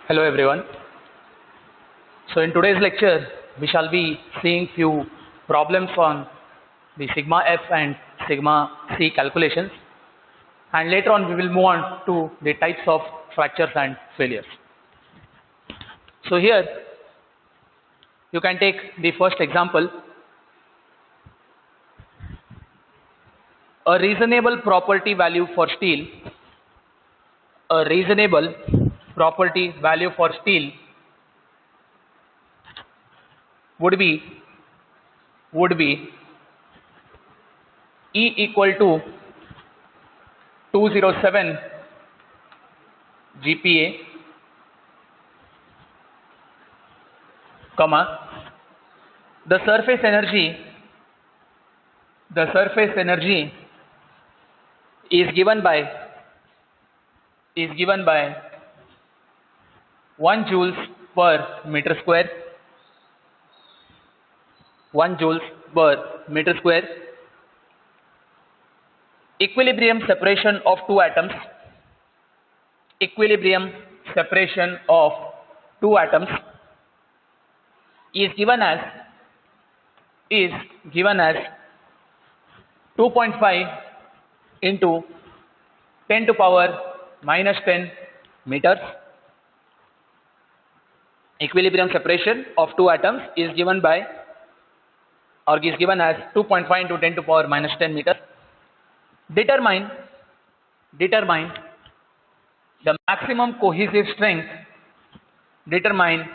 Hello everyone. So in today's lecture we shall be seeing few problems on the sigma f and sigma c calculations, and later on we will move on to the types of fractures and failures. So here you can take the first example. A reasonable property value for steel, a reasonable property value for steel would be E equal to 207 GPa, comma, the surface energy is given by 1 joules per meter square, 1 joules per meter square. Equilibrium separation of two atoms, equilibrium separation of two atoms is given as 2.5 into 10 to power minus 10 meters. Equilibrium separation of two atoms is given as 2.5 into 10 to power minus 10 meters. Determine the maximum cohesive strength. Determine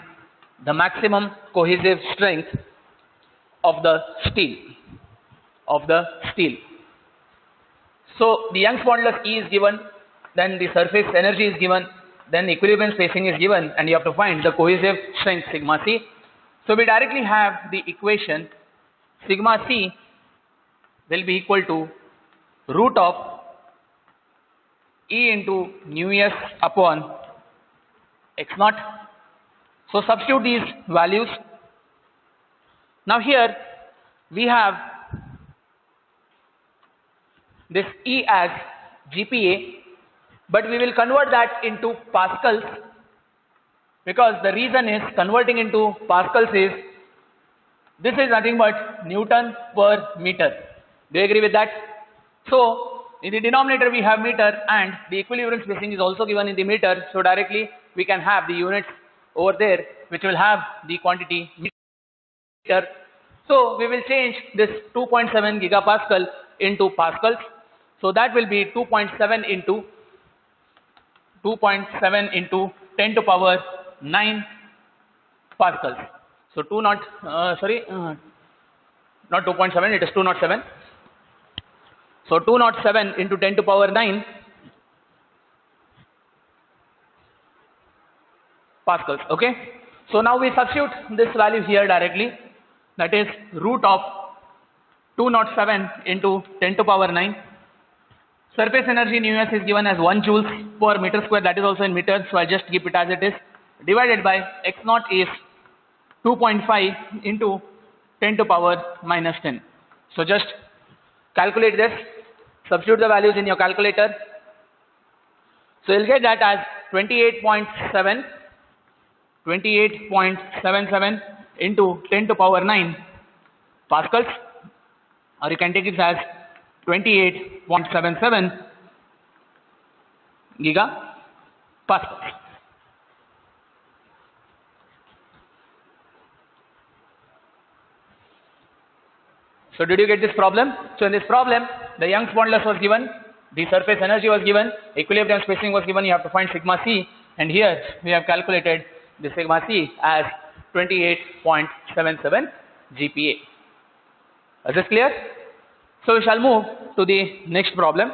the maximum cohesive strength of the steel. So the Young's modulus E is given, then the surface energy is given, then equilibrium spacing is given, and you have to find the cohesive strength sigma c. So we directly have the equation sigma c will be equal to root of E into nu s upon x naught. So substitute these values. Now here we have this E as GPa, but we will convert that into pascals, because the reason is converting into pascals is this is nothing but Newton per meter. Do you agree with that? So in the denominator we have meter, and the equilibrium spacing is also given in the meter, so directly we can have the units over there which will have the quantity meter. So we will change this 2.7 gigapascal into pascals. So that will be 2.7 into 10 to power 9 pascals. So not 2.7, it is 207. So 207 into 10 to power 9 pascals. Okay. So now we substitute this value here directly. That is root of 207 into 10 to power 9. Surface energy in US is given as 1 joules per meter square. That is also in meters. So I just keep it as it is. Divided by x naught is 2.5 into 10 to power minus 10. So just calculate this. Substitute the values in your calculator. So you'll get that as 28.77 into 10 to power 9 pascals, or you can take it as 28.77 gigapascals. So did you get this problem? So in this problem, the Young's modulus was given, the surface energy was given, equilibrium spacing was given, you have to find sigma c, and here we have calculated the sigma c as 28.77 GPa. Is this clear? So we shall move to the next problem.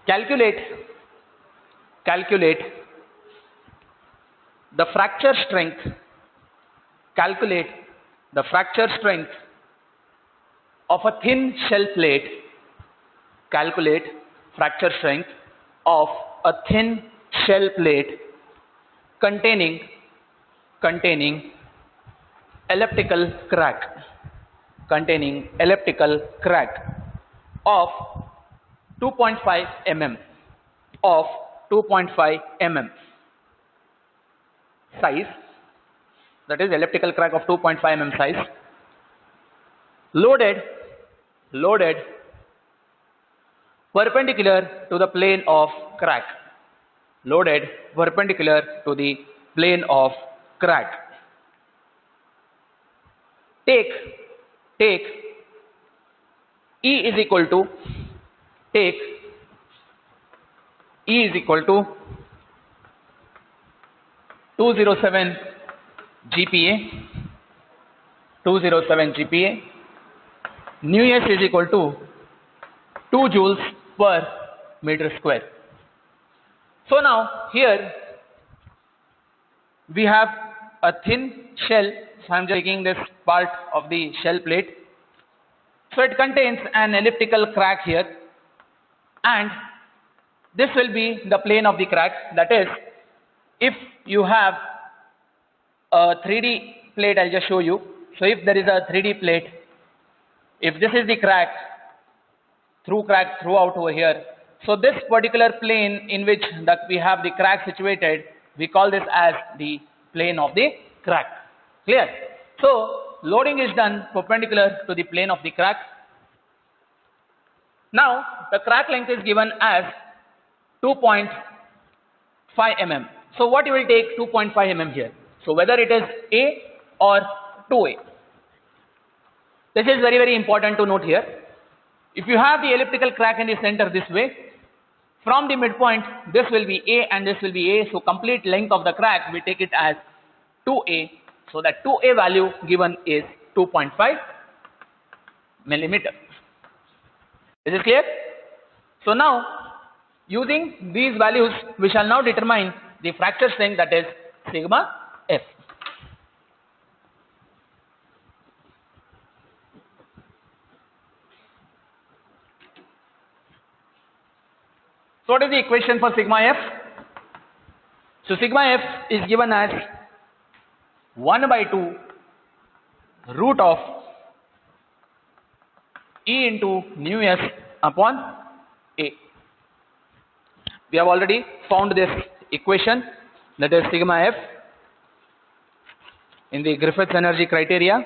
Calculate the fracture strength. Calculate the fracture strength of a thin shell plate. Calculate fracture strength of a thin shell plate containing elliptical crack of 2.5 mm size, that is elliptical crack of 2.5 mm size, loaded perpendicular to the plane of crack, take E is equal to 207 GPa, nu s is equal to 2 joules per meter square. So now here we have a thin shell, so I am just taking this part of the shell plate. So it contains an elliptical crack here, and this will be the plane of the crack. That is, if you have a 3D plate, I'll just show you. So if there is a 3D plate, if this is the crack throughout over here, so this particular plane in which we have the crack situated, we call this as the plane of the crack. Clear? So loading is done perpendicular to the plane of the crack. Now the crack length is given as 2.5 mm. So what you will take 2.5 mm here? So whether it is A or 2A. This is very, very important to note here. If you have the elliptical crack in the center this way, from the midpoint this will be A and this will be A. So complete length of the crack we take it as 2A. So that 2A value given is 2.5 millimeter. Is it clear? So now using these values we shall now determine the fracture strength, that is sigma F. So what is the equation for sigma F? So sigma F is given as 1 by 2 root of E into nu s upon A. We have already found this equation, that is sigma F, in the Griffiths energy criteria.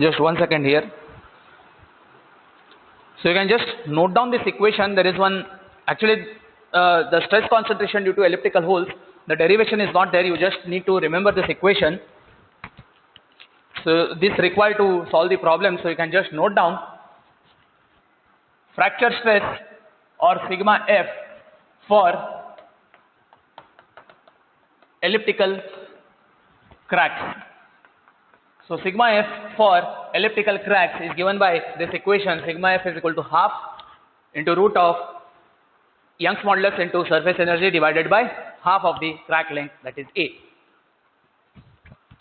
Just 1 second here. So you can just note down this equation. There is one, actually the stress concentration due to elliptical holes, the derivation is not there. You just need to remember this equation. So this required to solve the problem. So you can just note down fracture stress or sigma F for elliptical cracks. So sigma F for elliptical cracks is given by this equation. Sigma F is equal to half into root of Young's modulus into surface energy divided by half of the crack length, that is A.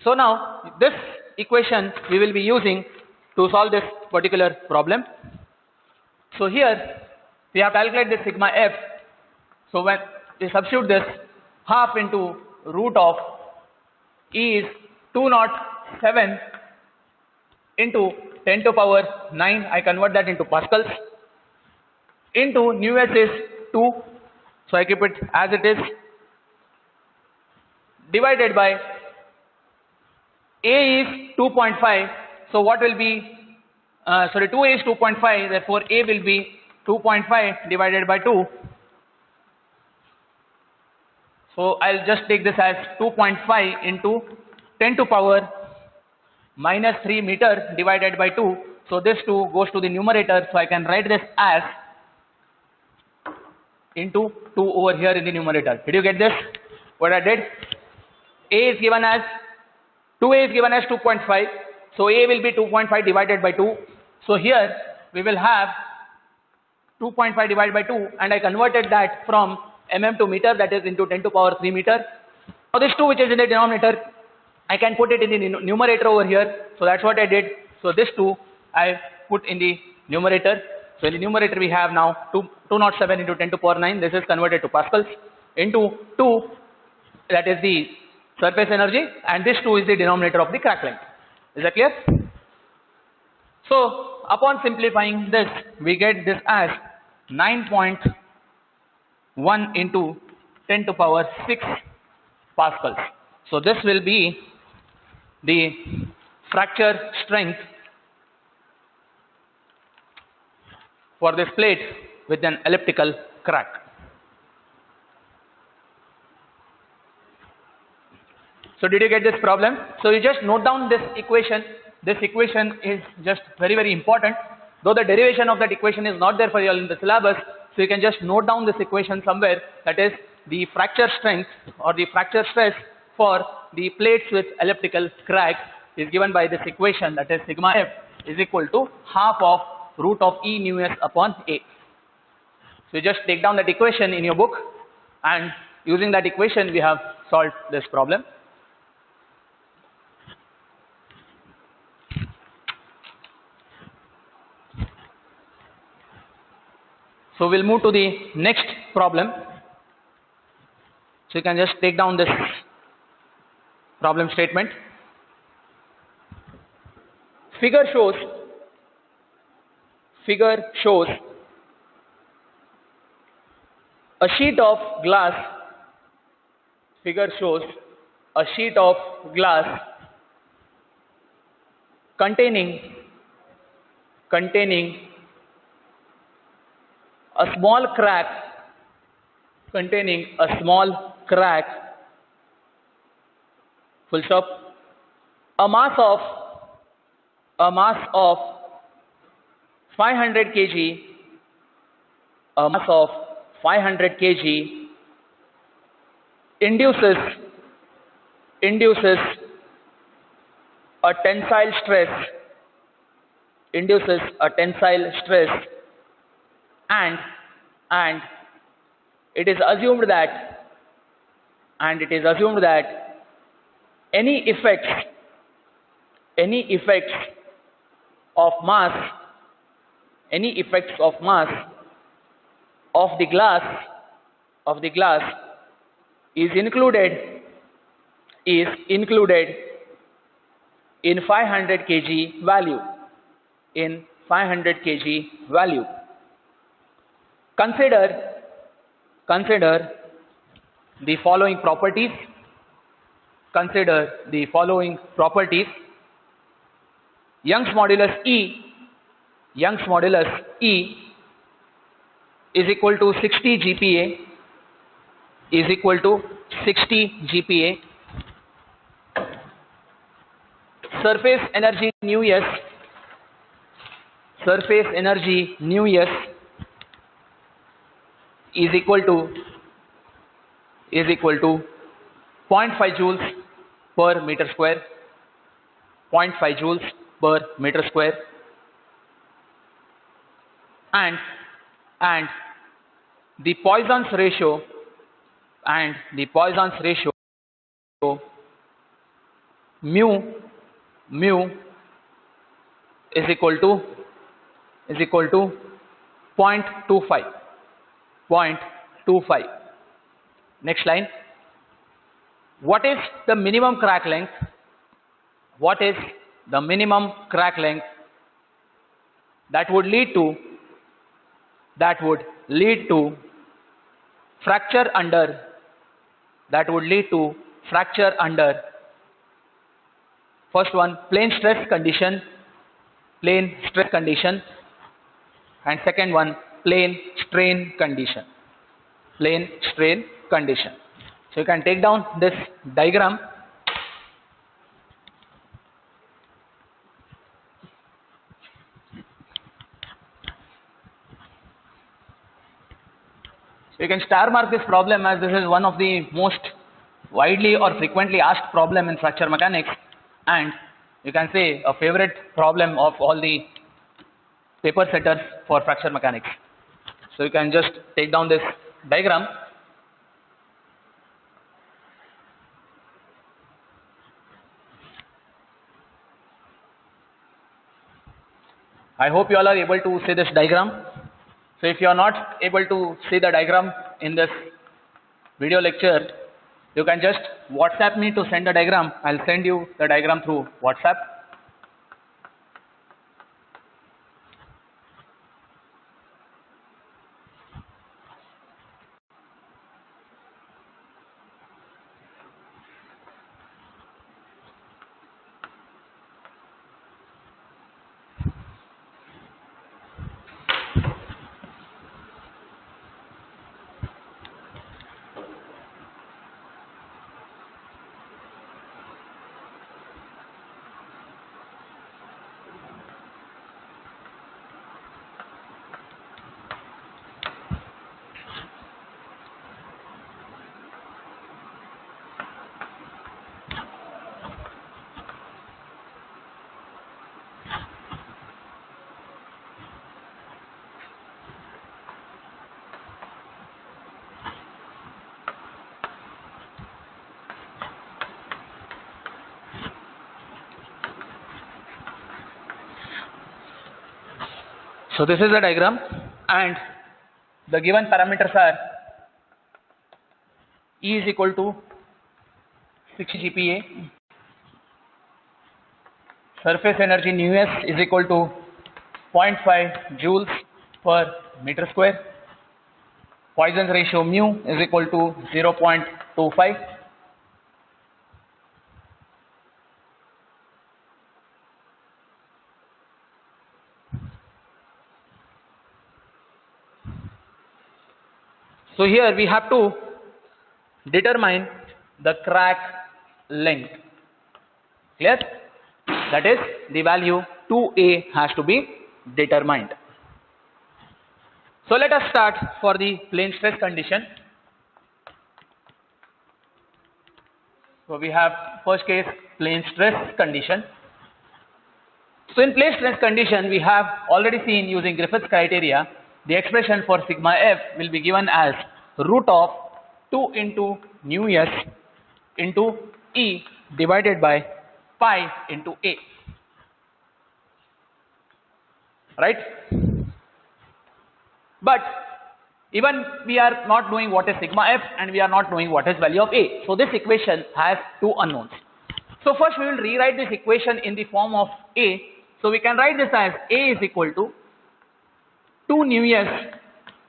So now this equation we will be using to solve this particular problem. So here we have calculated the sigma F. So when we substitute this, half into root of E is 207 into 10 to power 9, I convert that into pascals, into nu s is 2, so I keep it as it is, divided by A is 2.5, so what will be, 2A is 2.5, therefore A will be 2.5 divided by 2. So I'll just take this as 2.5 into 10 to power minus 3 meter divided by 2. So this 2 goes to the numerator. So I can write this as into 2 over here in the numerator. Did you get this? What I did? A is given as 2a is given as 2.5. So a will be 2.5 divided by 2. So here we will have 2.5 divided by 2, and I converted that from mm to meter, that is into 10 to power 3 meter. Now this 2 which is in the denominator, I can put it in the numerator over here. So that's what I did. So this 2 I put in the numerator. So in the numerator we have now 207 into 10 to power 9. This is converted to pascals into 2, that is the surface energy, and this 2 is the denominator of the crack length. Is that clear? So upon simplifying this, we get this as 9.1 into 10 to power 6 pascals. So this will be the fracture strength for this plate with an elliptical crack. So did you get this problem? So you just note down this equation. This equation is just very, very important. Though the derivation of that equation is not there for you in the syllabus, so you can just note down this equation somewhere. That is the fracture strength or the fracture stress for the plates with elliptical crack is given by this equation, that is sigma f is equal to half of root of E nu s upon A. So you just take down that equation in your book, and using that equation we have solved this problem. So we'll move to the next problem. So you can just take down this problem statement. Figure shows a sheet of glass. Figure shows a sheet of glass containing a small crack, full stop, a mass of 500 kg, induces a tensile stress, and it is assumed that any effects of mass of the glass is included in 500 kg value. Consider the following properties. Young's modulus E is equal to 60 GPa. Surface energy nu s is equal to 0.5 joules per meter square. And the Poisson's ratio mu is equal to 0.25. Next line. What is the minimum crack length? That would lead to fracture under first one, plane stress condition, and second one, plane strain condition. So you can take down this diagram. You can star mark this problem as this is one of the most widely or frequently asked problem in fracture mechanics, and you can say a favorite problem of all the paper setters for fracture mechanics. So you can just take down this diagram. I hope you all are able to see this diagram. So if you are not able to see the diagram in this video lecture, you can just WhatsApp me to send the diagram. I'll send you the diagram through WhatsApp. So this is the diagram, and the given parameters are E is equal to 6 GPa, surface energy nu s is equal to 0.5 joules per meter square, Poisson's ratio mu is equal to 0.25, so here we have to determine the crack length. Clear? That is, the value 2a has to be determined. So let us start for the plane stress condition. So we have first case plane stress condition. So in plane stress condition, we have already seen using Griffith's criteria, the expression for sigma f will be given as root of 2 into nu s into E divided by pi into A. Right? But even we are not knowing what is sigma f and we are not knowing what is value of A. So this equation has two unknowns. So first we will rewrite this equation in the form of A. So we can write this as A is equal to 2 nu s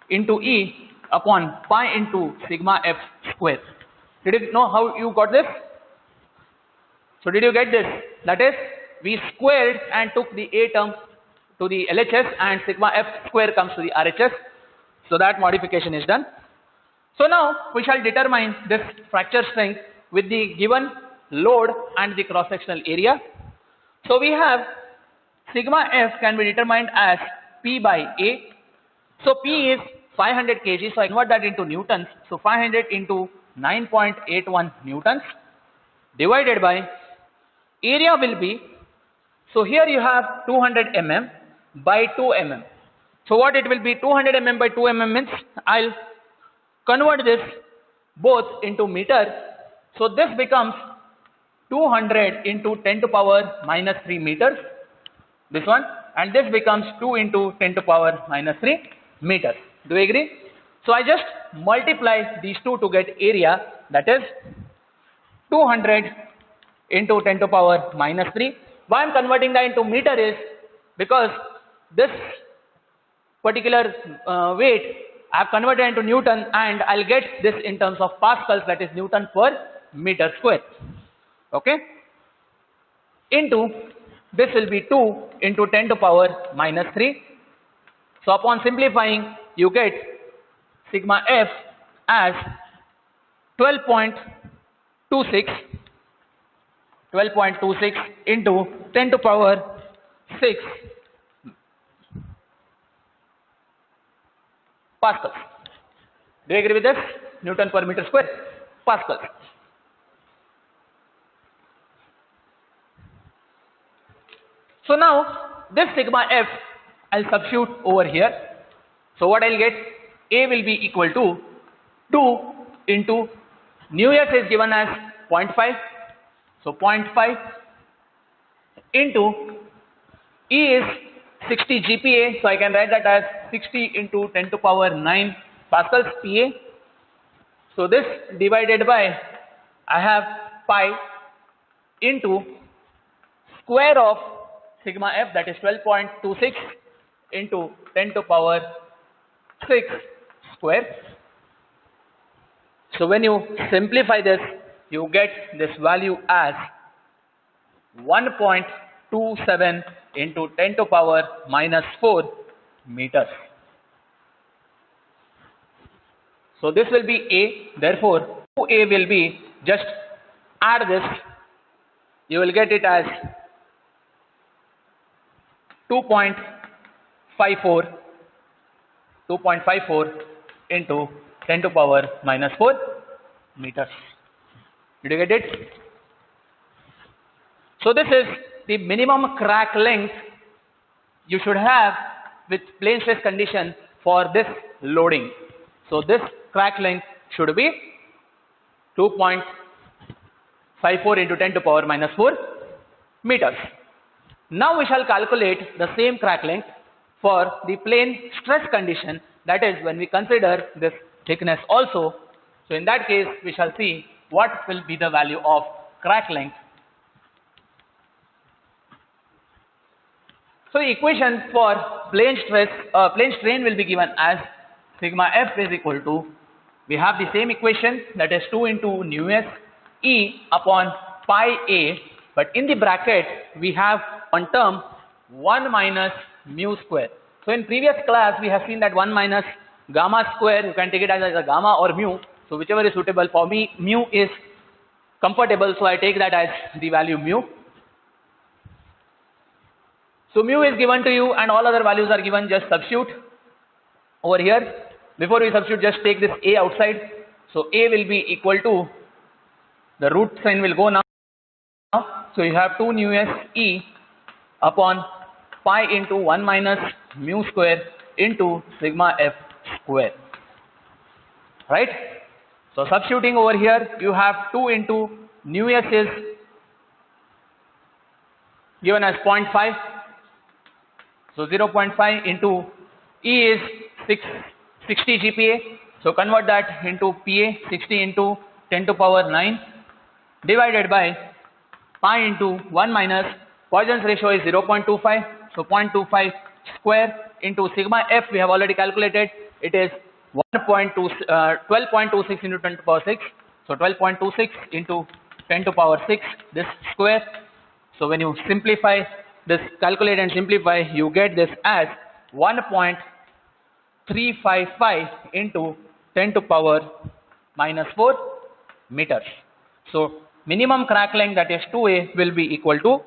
into E upon pi into sigma f square. Did you know how you got this? So did you get this? That is, we squared and took the A term to the LHS and sigma f square comes to the RHS. So that modification is done. So now we shall determine this fracture strength with the given load and the cross sectional area. So we have sigma f can be determined as P by A. So P is 500 kg, so I convert that into newtons. So 500 into 9.81 newtons divided by area will be, so here you have 200 mm by 2 mm. So what it will be, 200 mm by 2 mm means I'll convert this both into meter. So this becomes 200 into 10 to power minus 3 meters, this one, and this becomes 2 into 10 to power minus 3 meters. Do you agree? So I just multiply these two to get area, that is 200 into 10 to power minus 3. Why I am converting that into meter is because this particular weight I have converted into Newton and I'll get this in terms of pascals, that is Newton per meter square. Okay? Into this will be 2 into 10 to power minus 3. So upon simplifying, you get sigma f as 12.26 into 10 to power 6 pascals. Do you agree with this? Newton per meter square, Pascal. So now this sigma f I'll substitute over here. So what I'll get, A will be equal to 2 into nu s is given as 0.5. So 0.5 into E is 60 GPa. So I can write that as 60 into 10 to power 9 pascals PA. So this divided by, I have pi into square of sigma f, that is 12.26 into 10 to power 6 square. So when you simplify this, you get this value as 1.27 into 10 to power minus 4 meters. So this will be A, therefore 2A will be, just add this, you will get it as 2.54 into 10 to power minus 4 meters. Did you get it? So this is the minimum crack length you should have with plane stress condition for this loading. So this crack length should be 2.54 into 10 to power minus 4 meters. Now we shall calculate the same crack length for the plane stress condition, that is when we consider this thickness also. So in that case we shall see what will be the value of crack length. So the equation for plane strain will be given as sigma f is equal to, we have the same equation, that is 2 into nu s E upon pi a, but in the bracket we have one term 1 minus mu square. So in previous class we have seen that 1 minus gamma square, you can take it as a gamma or mu, so whichever is suitable. For me mu is comfortable, so I take that as the value mu. So mu is given to you and all other values are given, just substitute over here. Before we substitute, just take this a outside. So a will be equal to, the root sign will go now. So you have 2 nu s E upon pi into 1 minus mu square into sigma f square. Right? So substituting over here, you have 2 into nu s is given as 0.5. So 0.5 into E is 60 GPa. So convert that into PA, 60 into 10 to power 9 divided by pi into 1 minus, Poisson's ratio is 0.25. So 0.25 square into sigma f we have already calculated. It is 12.26 into 10 to power 6. So 12.26 into 10 to power 6, this square. So when you simplify this, calculate and simplify, you get this as 1.355 into 10 to power minus 4 meters. So minimum crack length, that is 2A, will be equal to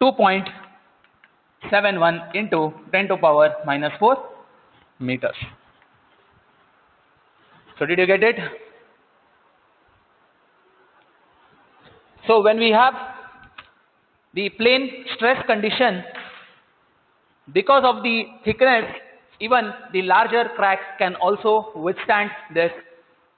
2.71 into 10 to power minus 4 meters. So did you get it? So when we have the plane stress condition, because of the thickness, even the larger crack can also withstand this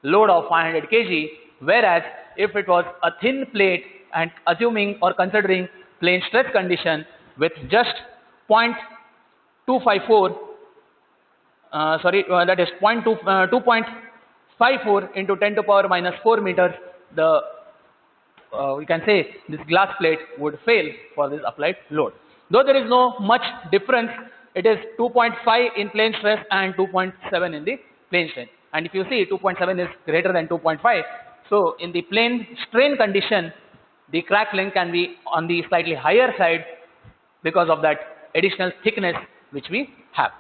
load of 500 kg, whereas if it was a thin plate and assuming or considering plane stress condition with just 2.54 into 10 to power minus 4 meters, the we can say this glass plate would fail for this applied load. Though there is no much difference, it is 2.5 in plane stress and 2.7 in the plane strain. And if you see 2.7 is greater than 2.5, so in the plane strain condition, the crack length can be on the slightly higher side because of that additional thickness which we have.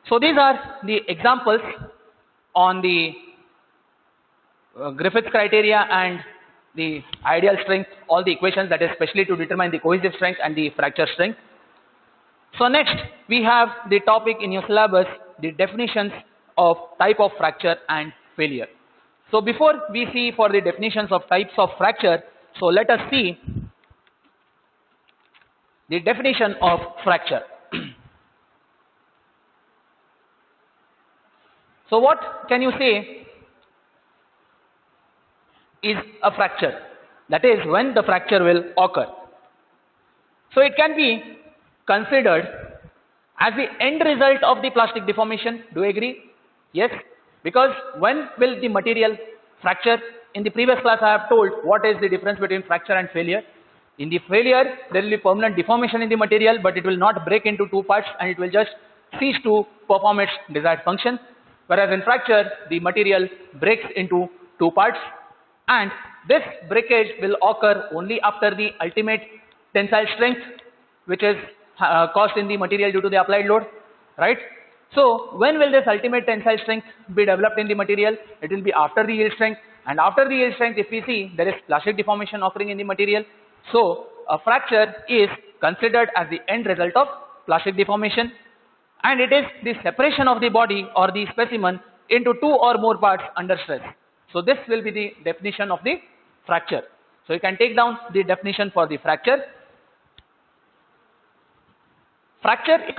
So these are the examples on the Griffiths criteria and the ideal strength, all the equations, that is specially to determine the cohesive strength and the fracture strength. So next we have the topic in your syllabus, the definitions of type of fracture and failure. So before we see for the definitions of types of fracture, so let us see the definition of fracture. So what can you say is a fracture? That is when the fracture will occur. So it can be considered as the end result of the plastic deformation. Do you agree? Yes. Because when will the material fracture? In the previous class I have told what is the difference between fracture and failure. In the failure there will be permanent deformation in the material, but it will not break into two parts and it will just cease to perform its desired function. Whereas in fracture the material breaks into two parts, and this breakage will occur only after the ultimate tensile strength which is caused in the material due to the applied load, right? So when will this ultimate tensile strength be developed in the material? It will be after the yield strength, and after the yield strength if we see there is plastic deformation occurring in the material. So a fracture is considered as the end result of plastic deformation, and it is the separation of the body or the specimen into two or more parts under stress. So this will be the definition of the fracture. So you can take down the definition for the fracture. Fracture is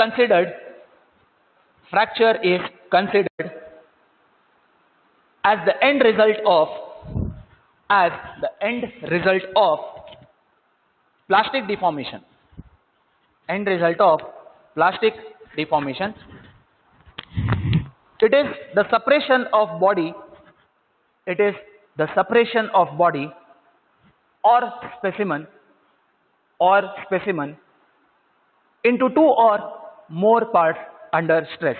considered as the end result of plastic deformation. End result of plastic deformation. It is the separation of body. It is the separation of body or specimen into two or more parts under stress.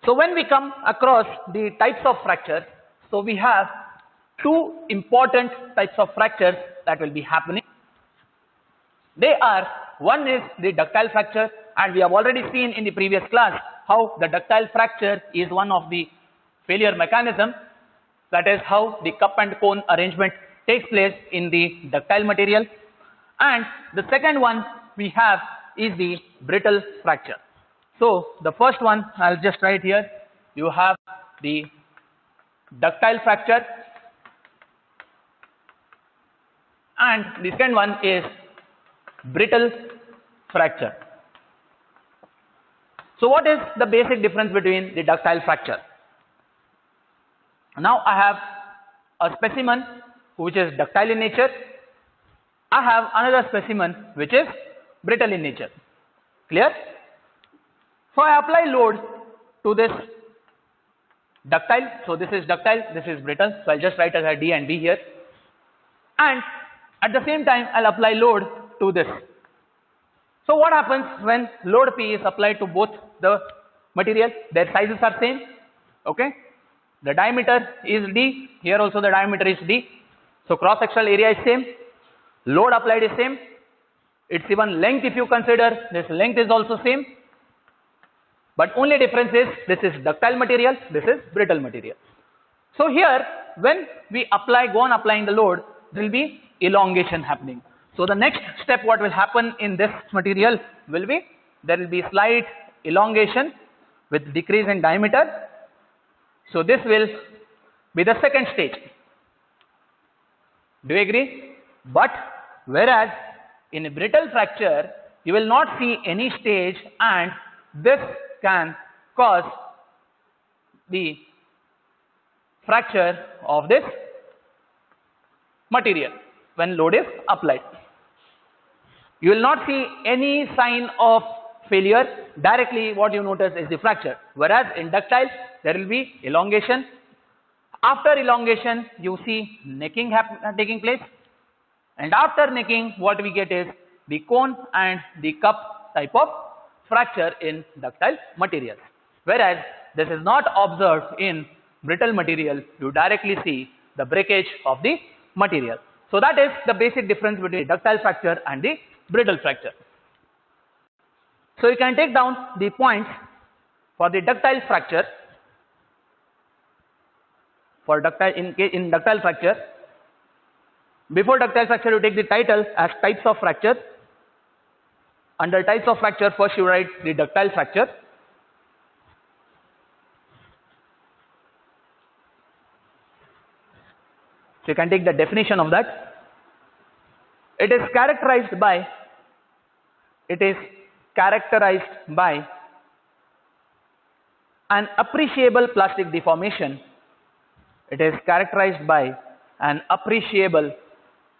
So when we come across the types of fracture, so we have two important types of fractures that will be happening. They are, one is the ductile fracture, and we have already seen in the previous class how the ductile fracture is one of the failure mechanism. That is how the cup and cone arrangement takes place in the ductile material. And the second one we have is the brittle fracture. So the first one I'll just write here. You have the ductile fracture, and the second one is brittle fracture. So what is the basic difference between the ductile fracture? Now I have a specimen which is ductile in nature. I have another specimen which is brittle in nature. Clear? So I apply load to this ductile. So this is ductile, this is brittle. So I'll just write as a D and B here. And at the same time I'll apply load to this. So what happens when load P is applied to both the material? Their sizes are same. Okay. The diameter is D. Here also the diameter is D. So cross sectional area is same. Load applied is same. Its even length, if you consider, this length is also same. But only difference is this is ductile material, this is brittle material. So here when we go on applying the load, there will be elongation happening. So the next step what will happen in this material will be, there will be slight elongation with decrease in diameter. So this will be the second stage. Do you agree? But whereas in a brittle fracture you will not see any stage, and this can cause the fracture of this material when load is applied. You will not see any sign of failure. Directly what you notice is the fracture. Whereas in ductile there will be elongation. After elongation you see necking taking place, and after necking what we get is the cone and the cup type of fracture in ductile materials. Whereas this is not observed in brittle material, you directly see the breakage of the material. So that is the basic difference between ductile fracture and the brittle fracture. So you can take down the points for the ductile fracture. For in ductile fracture, before ductile fracture you take the title as types of fracture. Under types of fracture, first you write the ductile fracture. So you can take the definition of that. It is characterized by an appreciable plastic deformation. It is characterized by an appreciable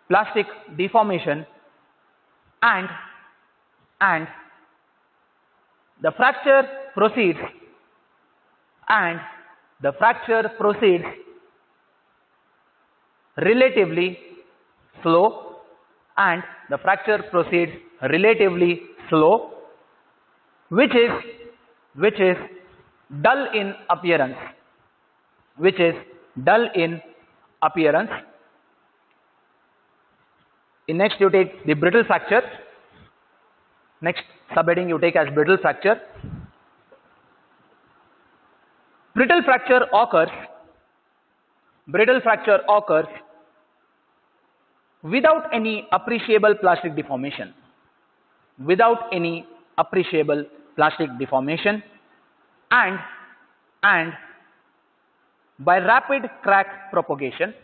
plastic deformation and the fracture proceeds relatively slow, which is dull in appearance, In next you take the brittle fracture. Next subheading you take as brittle fracture. Brittle fracture occurs without any appreciable plastic deformation. And by rapid crack propagation.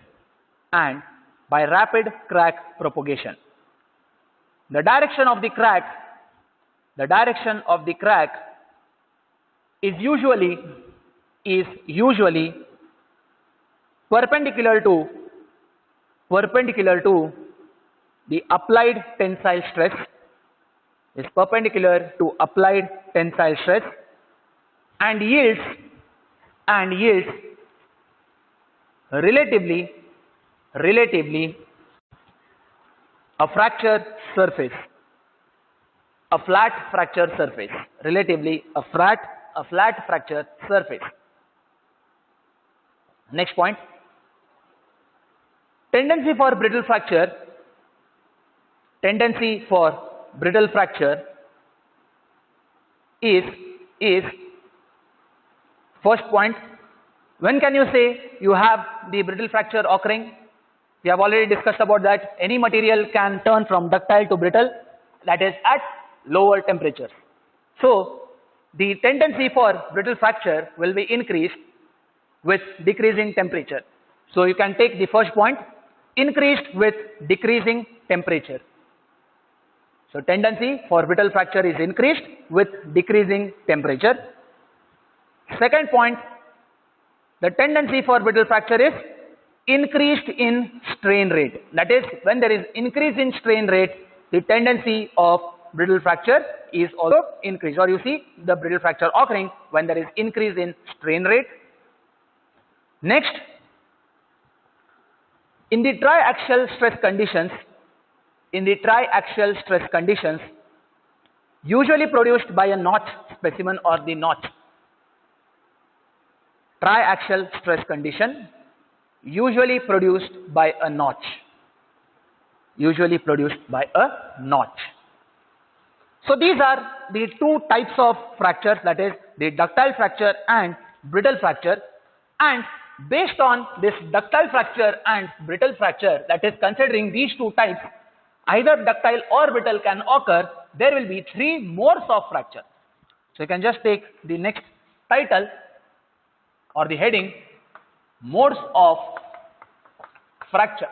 The direction of the crack is usually perpendicular to the applied tensile stress, and yields relatively a flat fracture surface. Next point, tendency for brittle fracture is first point. When can you say you have the brittle fracture occurring? We have already discussed about that. Any material can turn from ductile to brittle, that is at lower temperatures. So the tendency for brittle fracture will be increased with decreasing temperature. So you can take the first point, increased with decreasing temperature. So tendency for brittle fracture is increased with decreasing temperature. Second point, the tendency for brittle fracture is increased in strain rate. That is, when there is increase in strain rate, the tendency of brittle fracture is also increased, or you see the brittle fracture occurring when there is increase in strain rate. Next, in the triaxial stress conditions, usually produced by a notch specimen or the notch. Triaxial stress condition usually produced by a notch. So these are the two types of fractures, that is the ductile fracture and brittle fracture, and based on this ductile fracture and brittle fracture, that is considering these two types, either ductile or brittle can occur, there will be three modes of fracture. So you can just take the next title or the heading, modes of fracture.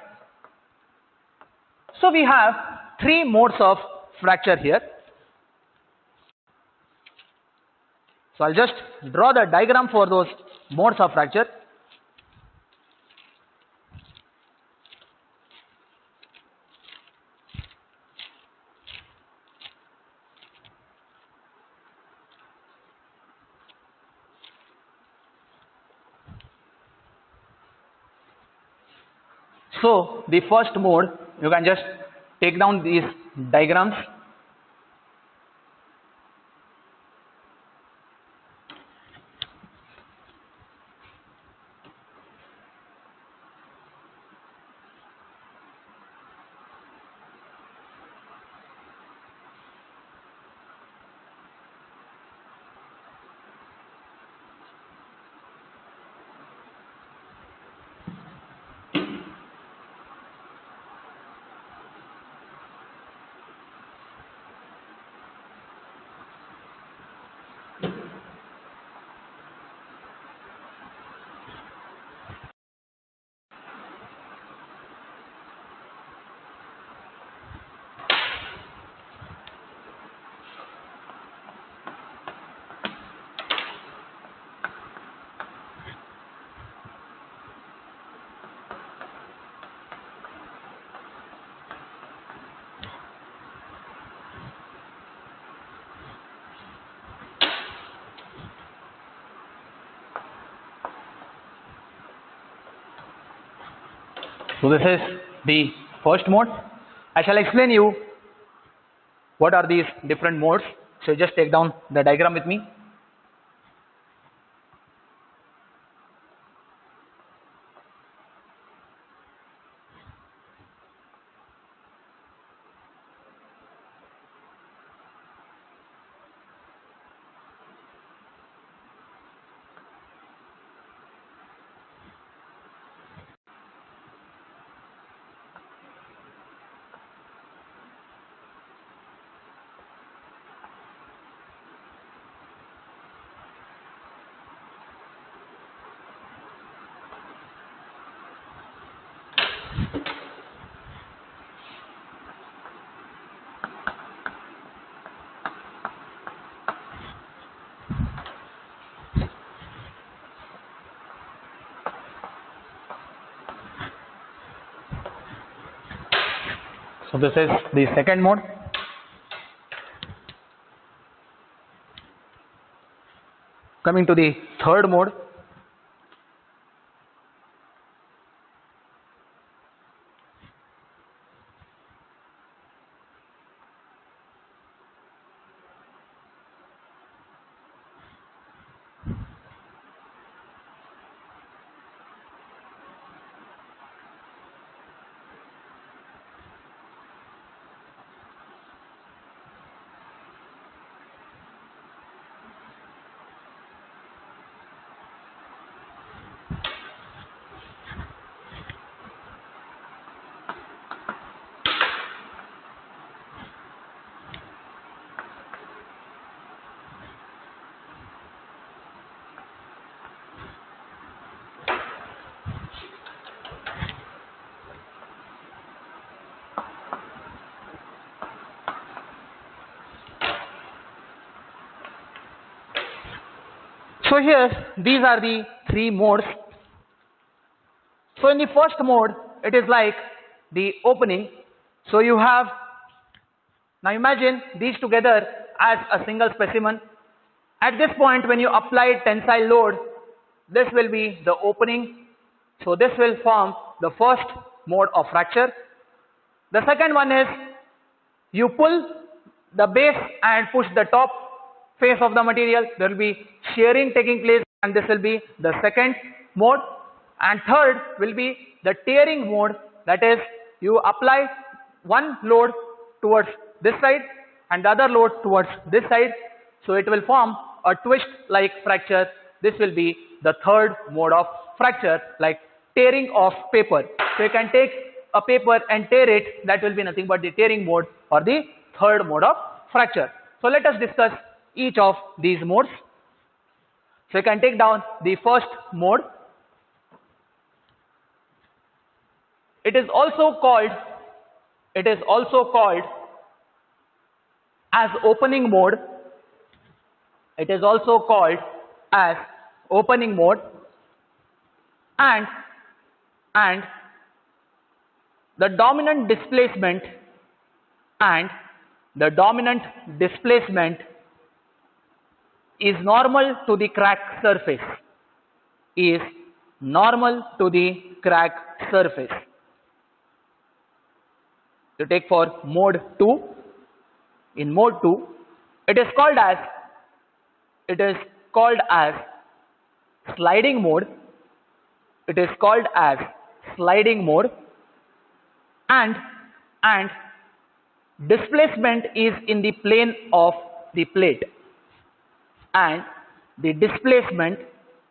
So we have three modes of fracture here. So I'll just draw the diagram for those modes of fracture. So the first mode, you can just take down these diagrams. So this is the first mode. I shall explain you what are these different modes. So just take down the diagram with me. So this is the second mode. Coming to the third mode. So here these are the three modes. So in the first mode it is like the opening. So you have, now imagine these together as a single specimen. At this point when you apply tensile load, this will be the opening. So this will form the first mode of fracture. The second one is you pull the base and push the top face of the material. There will be shearing taking place and this will be the second mode. And third will be the tearing mode, that is you apply one load towards this side and the other load towards this side. So it will form a twist like fracture. This will be the third mode of fracture, like tearing of paper. So you can take a paper and tear it, that will be nothing but the tearing mode or the third mode of fracture. So let us discuss each of these modes. So you can take down the first mode. It is also called as opening mode. It is also called as opening mode, and the dominant displacement is normal to the crack surface. To take for mode 2, in mode 2 it is called as sliding mode. It is called as sliding mode, and displacement is in the plane of the plate, and the displacement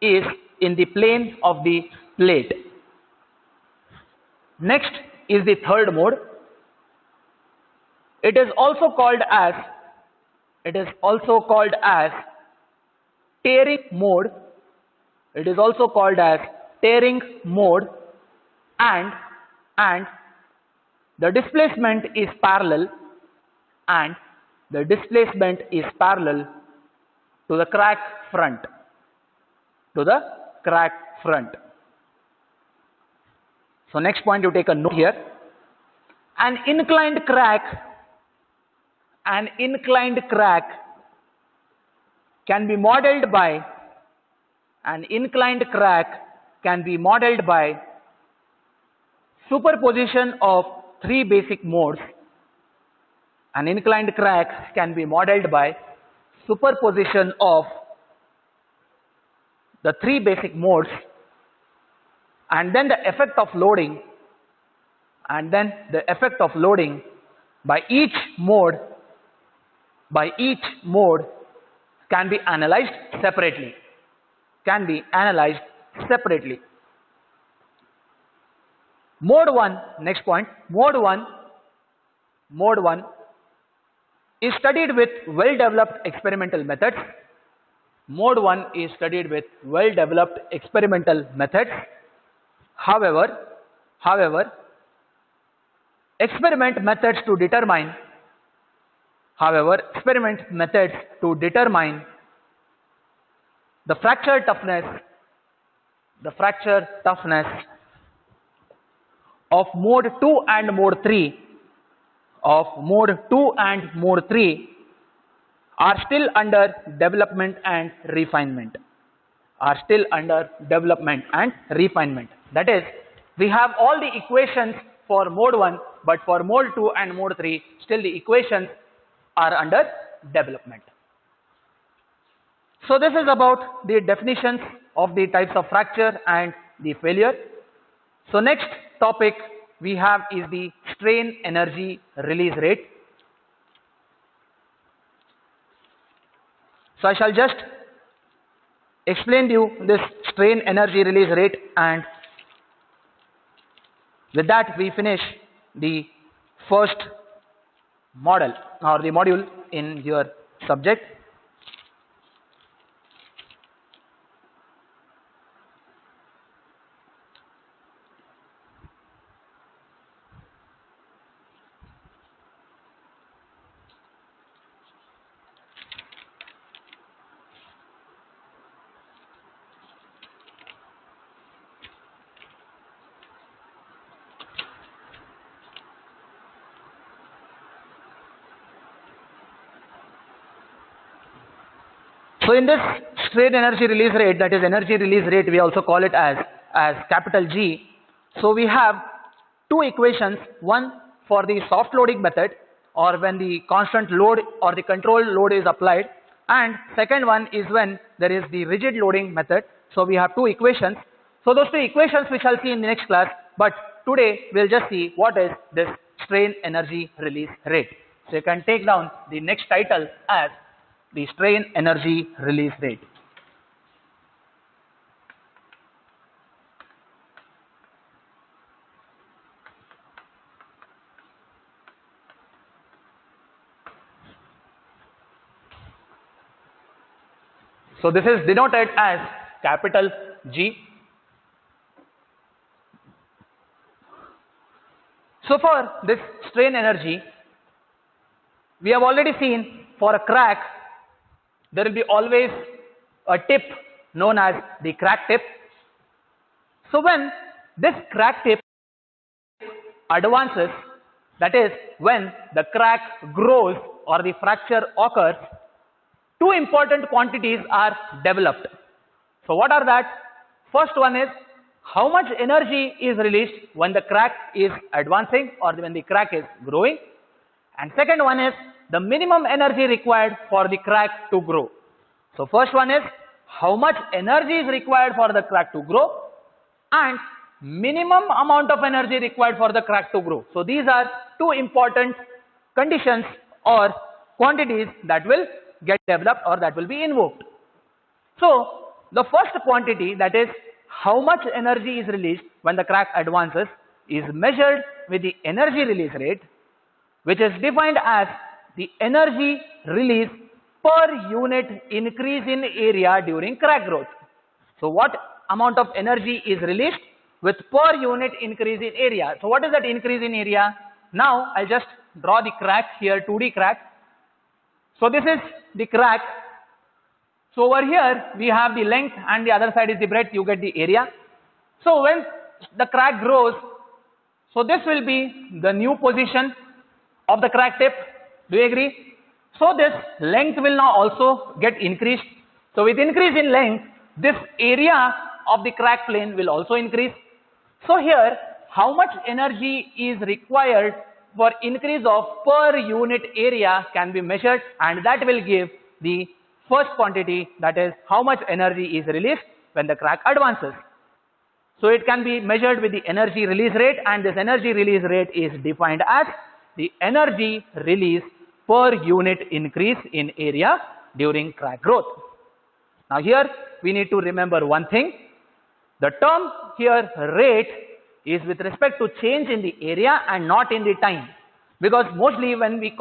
is in the plane of the plate. Next is the third mode. It is also called as tearing mode. It is also called as tearing mode, and the displacement is parallel, to the crack front. So next point, you take a note here. An inclined crack can be modeled by superposition of three basic modes. An inclined crack can be modeled by superposition of the three basic modes, and then the effect of loading, by each mode can be analyzed separately. Mode 1, next point, mode 1 is studied with well-developed experimental methods. However, experiment methods to determine the fracture toughness of mode 2 and mode 3 are still under development and refinement. That is, we have all the equations for mode 1, but for mode 2 and mode 3 still the equations are under development. So this is about the definitions of the types of fracture and the failure. So next topic we have is the strain energy release rate. So I shall just explain to you this strain energy release rate, and with that we finish the first model or the module in your subject. So in this strain energy release rate, that is energy release rate, we also call it as capital G. So we have two equations, one for the soft loading method, or when the constant load or the control load is applied, and second one is when there is the rigid loading method. So we have two equations. So those two equations we shall see in the next class, but today we'll just see what is this strain energy release rate. So you can take down the next title as the strain energy release rate. So this is denoted as capital G. So for this strain energy, we have already seen for a crack there will be always a tip known as the crack tip. So when this crack tip advances, that is when the crack grows or the fracture occurs, two important quantities are developed. So what are that? First one is how much energy is released when the crack is advancing or when the crack is growing, and second one is the minimum energy required for the crack to grow. So first one is how much energy is required for the crack to grow, and minimum amount of energy required for the crack to grow. So these are two important conditions or quantities that will get developed or that will be invoked. So the first quantity, that is how much energy is released when the crack advances, is measured with the energy release rate, which is defined as the energy release per unit increase in area during crack growth. So what amount of energy is released with per unit increase in area. So what is that increase in area? Now I'll just draw the crack here, 2D crack. So this is the crack. So over here we have the length and the other side is the breadth, you get the area. So when the crack grows, so this will be the new position of the crack tip. Do you agree? So this length will now also get increased. So with increase in length, this area of the crack plane will also increase. So here how much energy is required for increase of per unit area can be measured, and that will give the first quantity, that is how much energy is released when the crack advances. So it can be measured with the energy release rate, and this energy release rate is defined as the energy release per unit increase in area during crack growth. Now here we need to remember one thing. The term here rate is with respect to change in the area and not in the time, because mostly when we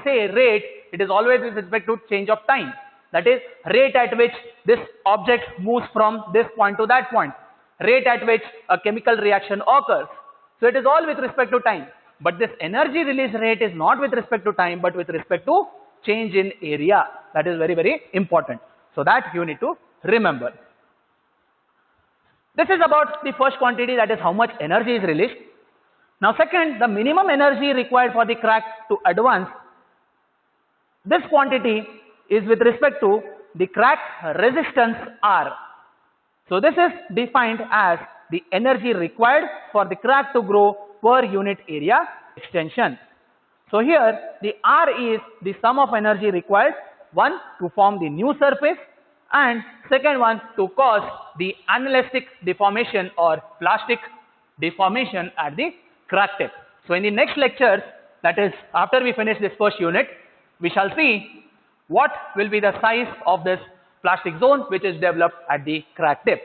say rate, it is always with respect to change of time, that is rate at which this object moves from this point to that point, rate at which a chemical reaction occurs. So it is all with respect to time, but this energy release rate is not with respect to time but with respect to change in area. That is very, very important. So that you need to remember. This is about the first quantity, that is how much energy is released. Now second, the minimum energy required for the crack to advance. This quantity is with respect to the crack resistance R. So this is defined as the energy required for the crack to grow per unit area extension. So here the R is the sum of energy required, one to form the new surface, and second one to cause the anelastic deformation or plastic deformation at the crack tip. So in the next lecture, that is after we finish this first unit, we shall see what will be the size of this plastic zone which is developed at the crack tip.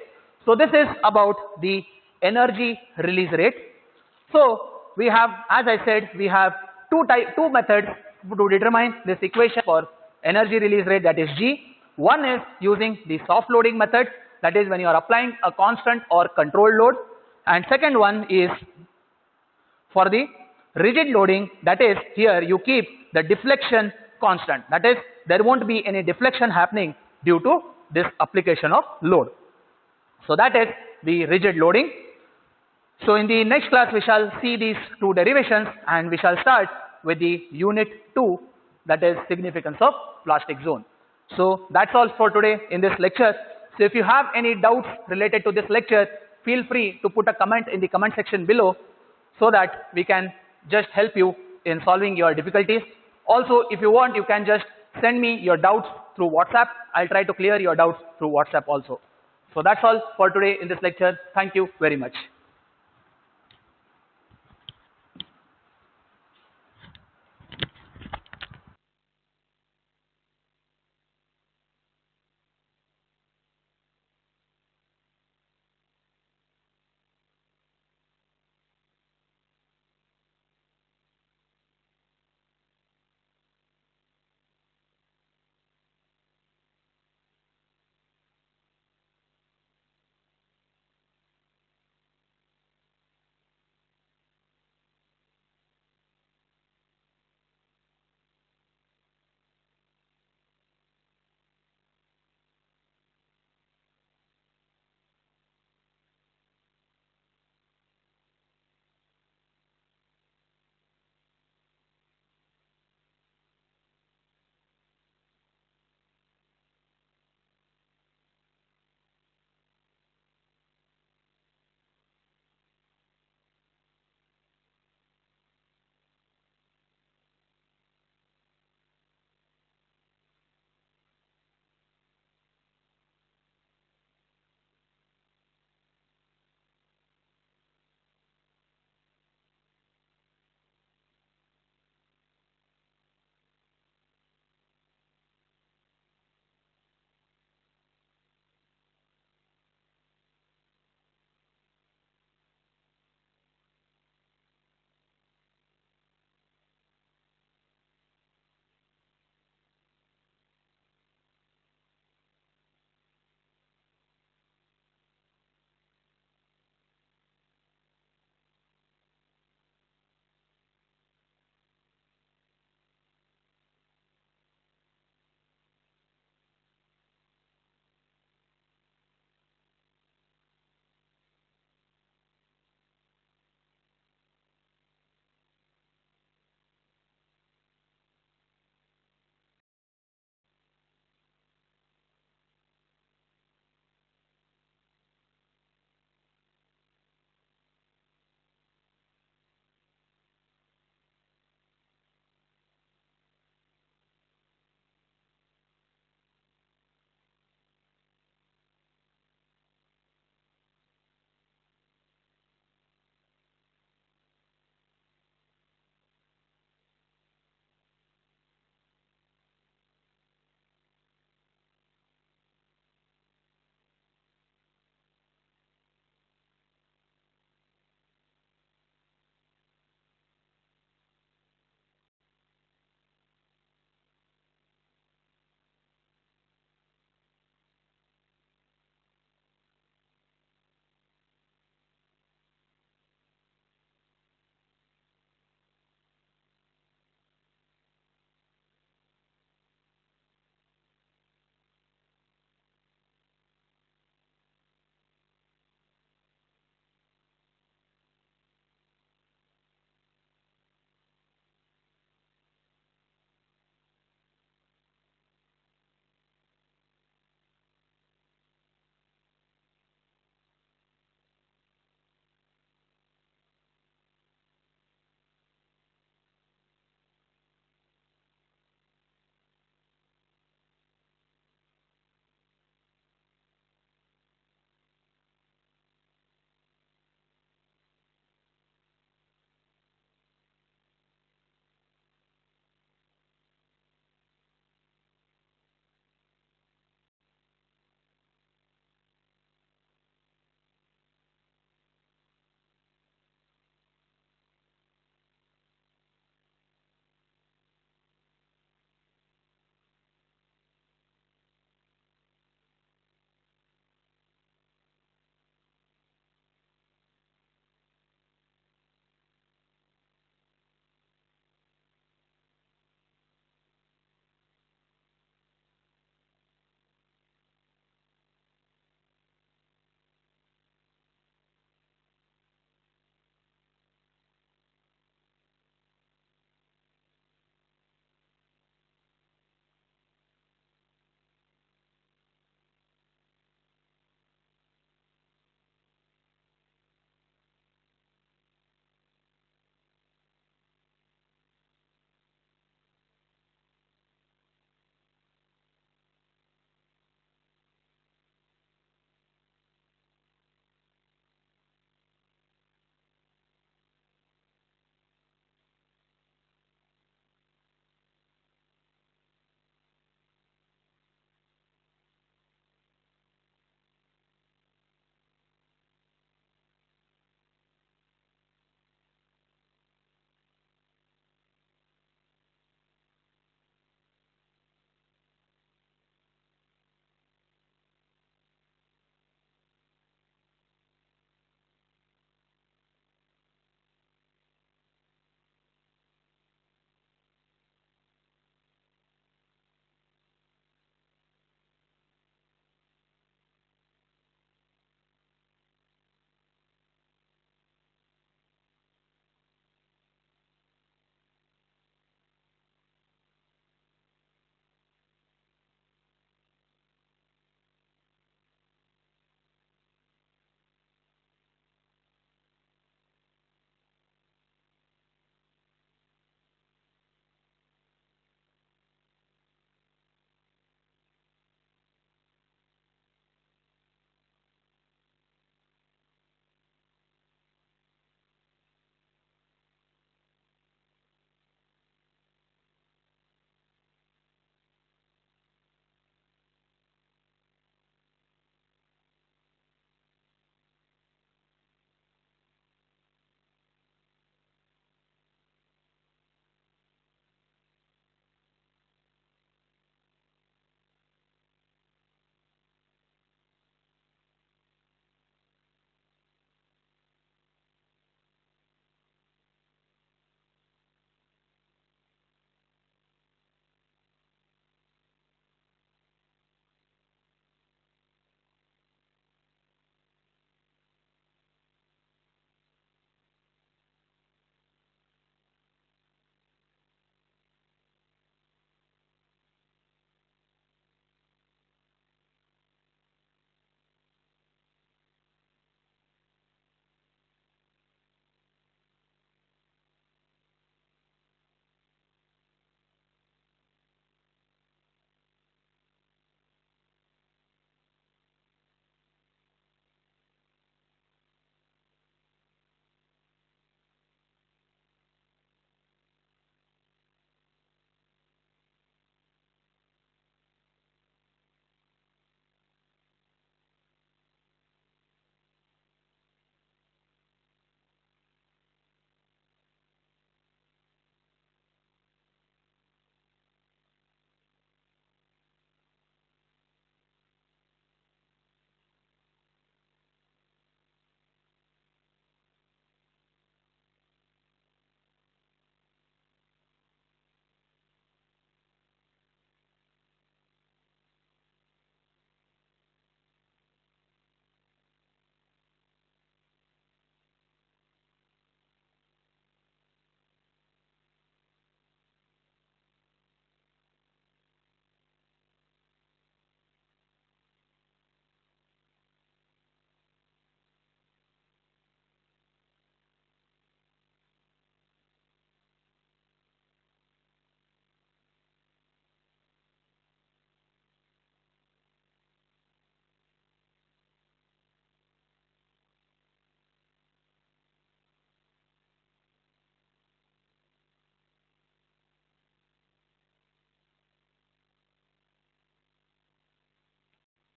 So this is about the energy release rate. So we have, as I said, we have two methods to determine this equation for energy release rate, that is G. One is using the soft loading method, that is when you are applying a constant or controlled load, and second one is for the rigid loading, that is here you keep the deflection constant, that is there won't be any deflection happening due to this application of load. So that is the rigid loading. So in the next class we shall see these two derivations, and we shall start with the unit 2, that is significance of plastic zone. So that's all for today in this lecture. So if you have any doubts related to this lecture, feel free to put a comment in the comment section below so that we can just help you in solving your difficulties. Also, if you want, you can just send me your doubts through WhatsApp. I'll try to clear your doubts through WhatsApp also. So that's all for today in this lecture. Thank you very much.